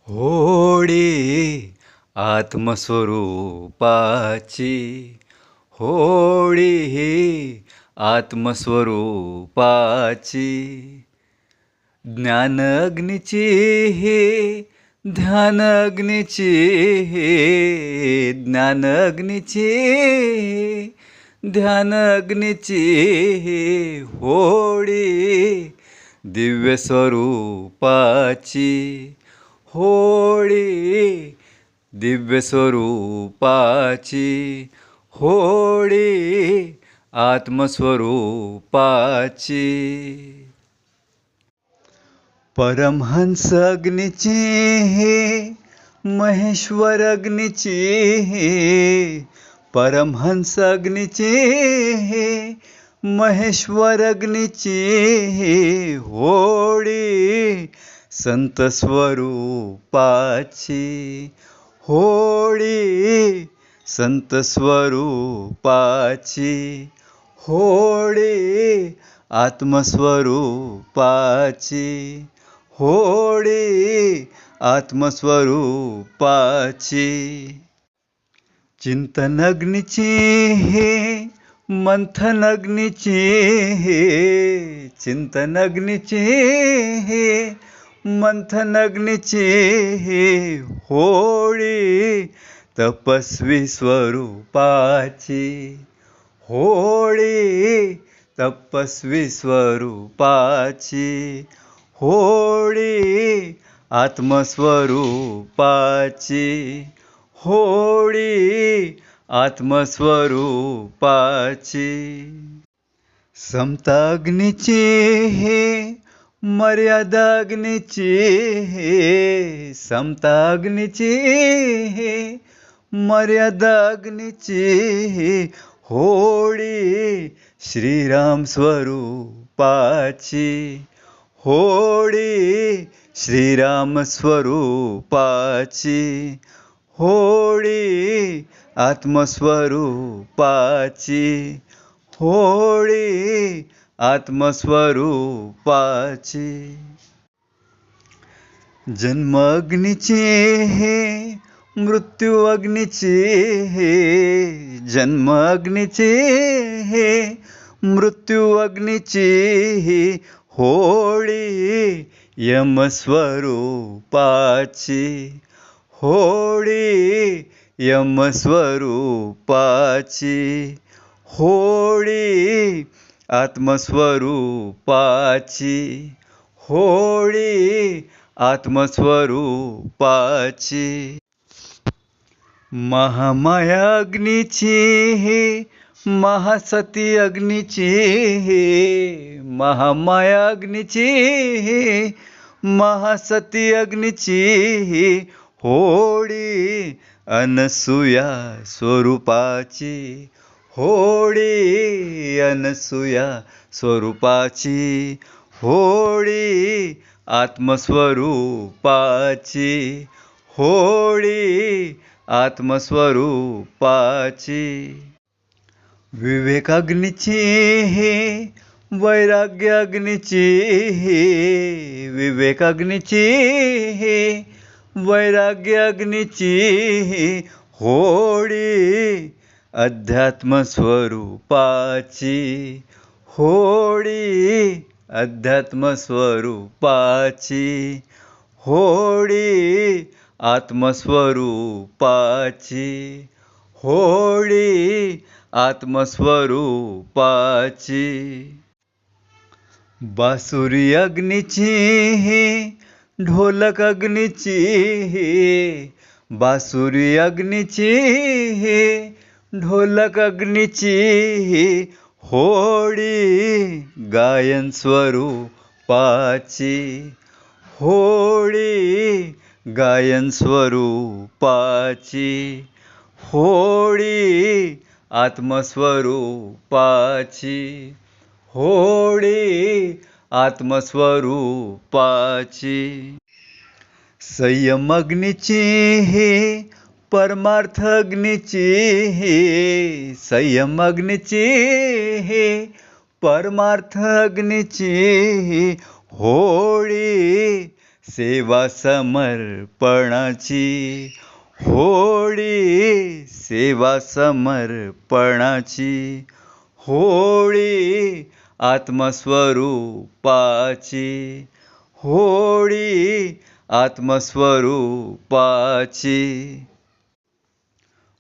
होळी आत्मस्वरूपाची, होळी आत्मस्वरूपाची, ज्ञानअग्नीची ध्यानअग्नीची, ज्ञानअग्नीची ध्यानअग्नीची होळी दिव्य स्वरूपाची, होळी दिव्य स्वरूपाची, होळी आत्मस्वरूपाची. परमहंस अग्नीची महेश्वर अग्नीची, परमहंस अग्नीची महेश्वर अग्नीची होळी संत स्वरूपाची, होळी संत स्वरूपाची, होळी आत्मस्वरूपाची, होळी आत्मस्वरूपाची. चिंतन अग्नीची मंथन अग्नीची, चिंतन अग्नीची मंथन अग्नीची होळी तपस्वी स्वरूपाची, होळी तपस्वी स्वरूपाची, होळी आत्मस्वरूपाची, होळी आत्मस्वरूपाची. समता अग्नीची मर्यादा अग्नीची, समता अग्नीची मर्यादा अग्नीची होळी श्रीराम स्वरूपाची, होळी श्रीराम स्वरूपाची, होळी आत्मस्वरूपाची, होळी आत्मस्वरूपाची. जन्म अग्नीची मृत्यू अग्नीची, जन्म अग्नीची मृत्यू अग्नीची होळी यमस्वरूपाची, होळी यमस्वरूपाची, होळी आत्मस्वरूपाची, होळी आत्मस्वरूपाची. महामाया अग्नीची महासती अग्नीची, महामाया अग्नीची महासती अग्नीची होळी अनसूया स्वरूपाची, होळी अनसूया स्वरूपाची, होळी आत्मस्वरूपाची, होळी आत्मस्वरूपाची. विवेक अग्नीची वैराग्य अग्नीची, विवेक अग्नीची वैराग्य अग्नीची होळी अध्यात्म स्वरूपाची, होळी अध्यात्म स्वरूपाची, होळी आत्मस्वरूपाची, होळी आत्मस्वरूपाची. बासुरी अग्नीची ढोलक अग्नीची, बासुरी अग्नीची ढोलक अग्नीची होळी गायन स्वरूपाची, होळी गायन स्वरूपाची, होळी आत्मस्वरूपाची, होळी आत्मस्वरूपाची. संयम अग्नीची परमार्थ अग्नीची, संयम अग्नीची परमार्थ अग्नीची होळी सेवा समर्पणाची, होळी सेवा समर्पणाची, होळी आत्मस्वरूपाची, होळी आत्मस्वरूपाची.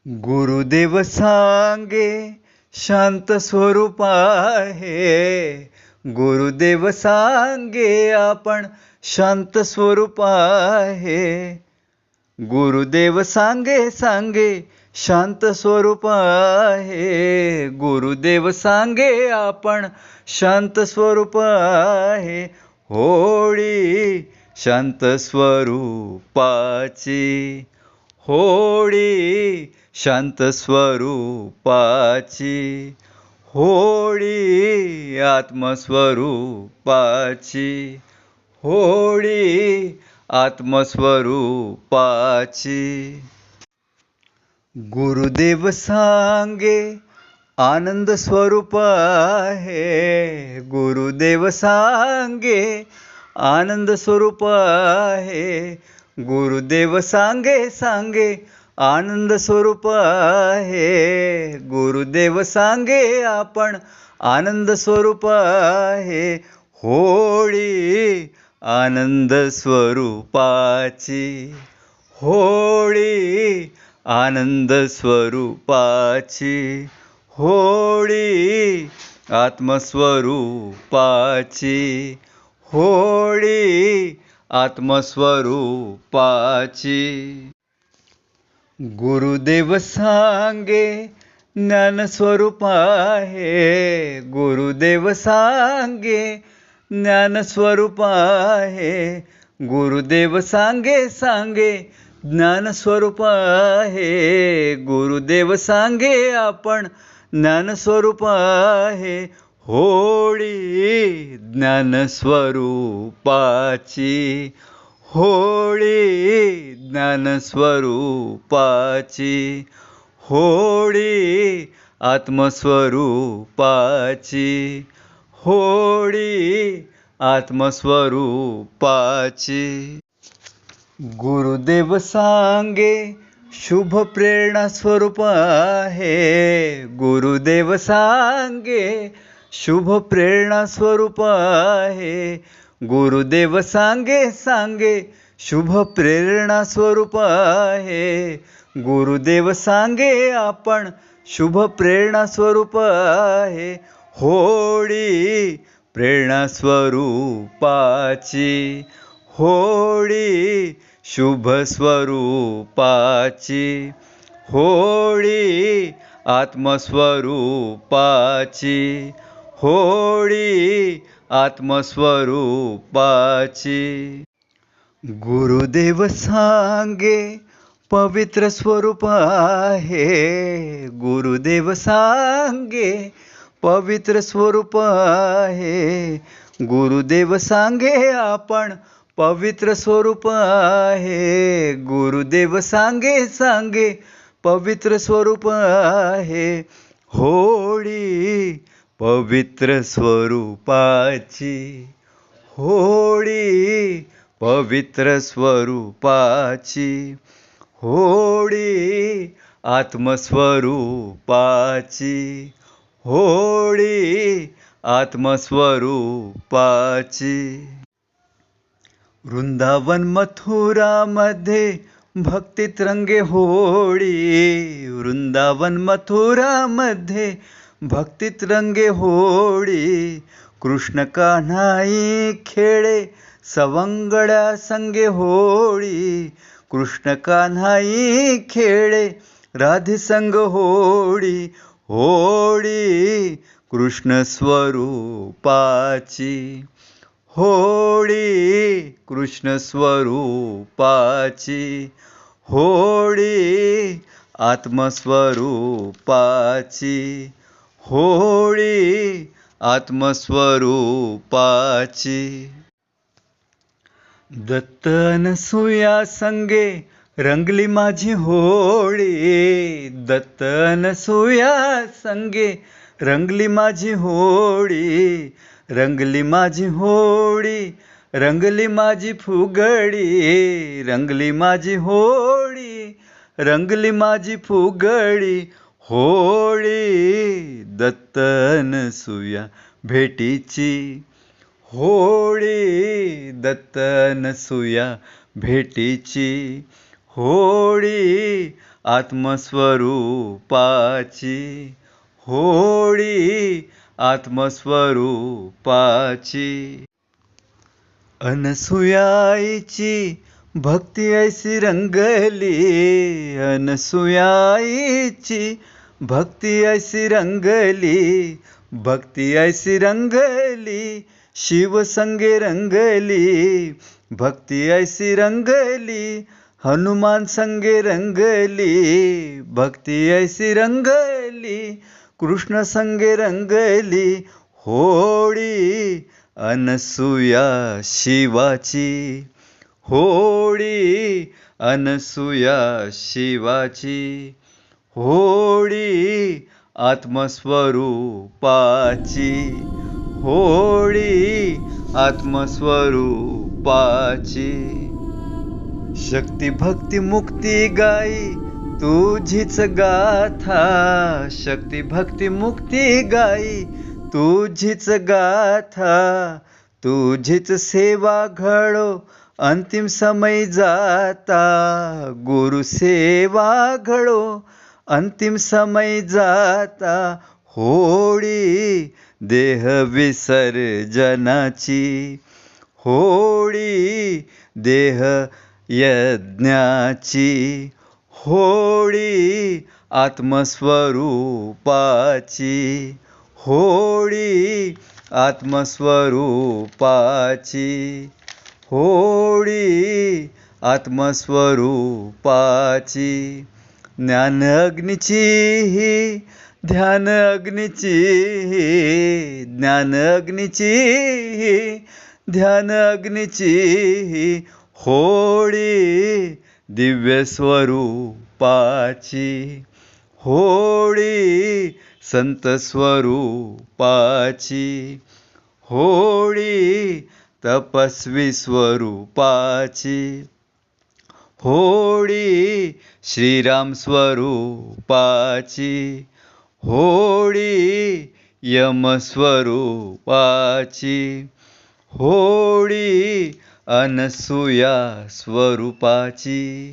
गुरुदेव सांगे शांत स्वरूप आहे, गुरुदेव सांगे आपण शांत स्वरूप आहे. गुरुदेव सांगे शांत स्वरूप आहे, गुरुदेव सांगे आपण शांत स्वरूप आहे. होळी शांत स्वरूपाची, होळी शांत स्वरूपाची, होळी आत्मस्वरूपाची, होळी आत्मस्वरूपाची. गुरुदेव सांगे आनंद स्वरूप आहे, गुरुदेव सांगे आनंद स्वरूप आहे. गुरुदेव सांगे आनंद स्वरूप आहे, गुरुदेव सांगे आपण आनंद स्वरूप आहे. होळी आनंद स्वरूपाची, होळी आनंद स्वरूपाची, होळी आत्मस्वरूपाची, होळी आत्मस्वरूपाची. गुरुदेव सांगे ज्ञानस्वरूप आहे, गुरुदेव सांगे ज्ञानस्वरूप आहे. गुरुदेव सांगे ज्ञानस्वरूप आहे, गुरुदेव सांगे आपण ज्ञानस्वरूप आहे. होळी ज्ञानस्वरूपाची, होळी ज्ञानस्वरूपाची, होळी आत्मस्वरूपाची, होळी आत्मस्वरूपाची. गुरुदेव सांगे शुभ प्रेरणा स्वरूप आहे, गुरुदेव सांगे शुभ प्रेरणा स्वरूप आहे. गुरुदेव सांगे शुभ प्रेरणा स्वरूप आहे. गुरुदेव सांगे आपण शुभ प्रेरणा स्वरूप आहे. होळी प्रेरणा स्वरूपाची, होळी शुभ स्वरूपाची, होळी आत्मस्वरूपाची, होळी आत्मस्वरूपाची. गुरुदेव सांगे पवित्र स्वरूप आहे, गुरुदेव सांगे पवित्र स्वरूप आहे. गुरुदेव सांगे आपण पवित्र स्वरूप आहे, गुरुदेव सांगे पवित्र स्वरूप आहे. होळी पवित्र स्वरूपाची, होळी पवित्र स्वरूपाची, होळी आत्मस्वरूपाची, होळी आत्मस्वरूपाची. वृंदावन मथुरामध्ये भक्तीत रंगे होळी, वृंदावन मथुरामध्ये भक्तीत रंगे होळी. कृष्ण कान्हाई खेळे सवंगड्या संगे होळी, कृष्ण कान्हाई खेळे राधे संग होळी. होळी कृष्ण स्वरूपाची, होळी कृष्ण स्वरूपाची, होळी आत्मस्वरूपाची, होळी आत्मस्वरूपाची. दत्त अनसूया संगे रंगली माझी होळी, दत्त अनसूया संगे रंगली माझी होळी, रंगली माझी होळी रंगली माझी फुगडी, रंगली माझी होळी, रंगली माझी फुगडी होळी, दत्त अनसुया भेटीची होळी, दत्त अनसुया भेटीची होळी, आत्मस्वरूपाची होळी, आत्मस्वरूपाची. अनसुयाईची भक्ती ऐसी रंगली, अनसुयाईची भक्ती ऐसी रंगली, भक्ती ऐसी रंगली, शिव संगे रंगली, भक्ती ऐसी रंगली, हनुमान संगे रंगली, भक्ती ऐसी रंगली, कृष्ण संगे रंगली होळी, अनसुया शिवाची होळी, अनसुया शिवाची होळी, आत्मस्वरूपाची होळी, आत्मस्वरूपाची. शक्ती भक्ती मुक्ती गाई तुझीच गाथा, शक्ती भक्ती मुक्ती गाई तुझीच गाथा, तुझीच सेवा घडो अंतिम समय जाता, गुरु सेवा घडो अंतिम समय जाता होळी, देह विसर्जनाची होळी, देह यज्ञाची होळी, आत्मस्वरूपाची होळी, आत्मस्वरूपाची होळी, आत्मस्वरूपाची. ज्ञान अग्नीची ध्यान अग्नीची, ज्ञान अग्नीची ध्यान अग्नीची होळी, दिव्य स्वरूपाची होळी, संत स्वरूपाची होळी, तपस्वी स्वरूपाची होळी, श्रीराम स्वरूपाची होळी, यम स्वरूपाची होळी, अनसुया स्वरूपाची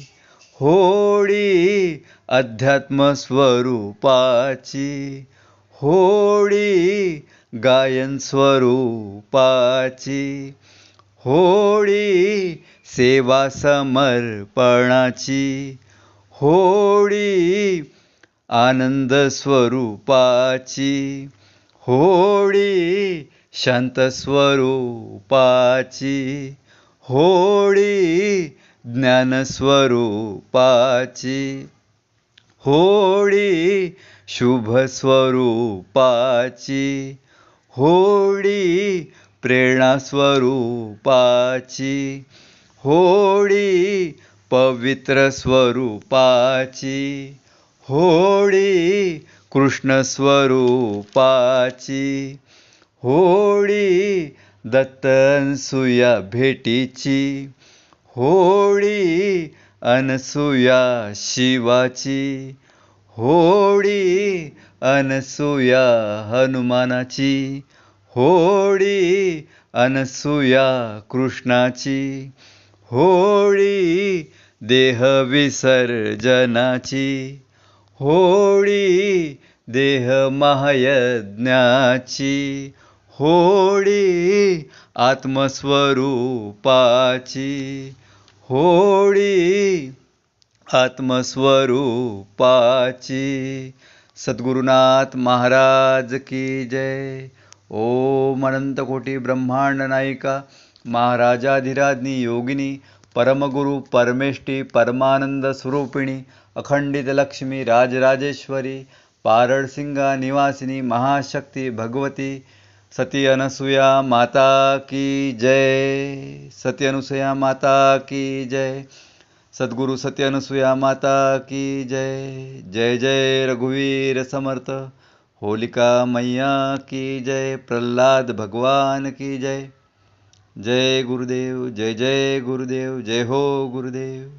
होळी, अध्यात्म स्वरूपाची होळी, गायन स्वरूपाची होळी, सेवा समर्पणाची होळी, आनंद स्वरूपाची होळी, शांत स्वरूपाची होळी, ज्ञान स्वरूपाची होळी, शुभ स्वरूपाची होळी, प्रेरणा स्वरूपाची होळी, पवित्र स्वरूपाची होळी, कृष्ण स्वरूपाची होळी, दत्त अनसुया भेटीची होळी, अनसुया शिवाची होळी, अनसुया हनुमानाची होळी, अनसुया कृष्णाची होळी, देह विसर्जनाची होळी, देह महायज्ञाची होळी, आत्मस्वरूपाची होळी, आत्मस्वरूपाची. सद्गुरुनाथ महाराज की जय. ओम अनंत कोटी ब्रह्मांड नायिका महाराजाधिराज्ञी योगिनी परमगुरु परमेष्ठी परमानंद स्वरूपिणी अखंडित लक्ष्मी राजराजेश्वरी पारडसिंगा निवासिनी महाशक्ती भगवती सती अनसुया माता की जय. सती अनसुया माता की जय. सद्गुरु सती अनसुया माता की जय. जय जय रघुवीर समर्थ. होलिका मैया की जय. प्रल्हाद भगवान की जय. जय गुरुदेव, जय जय गुरुदेव, जय हो गुरुदेव.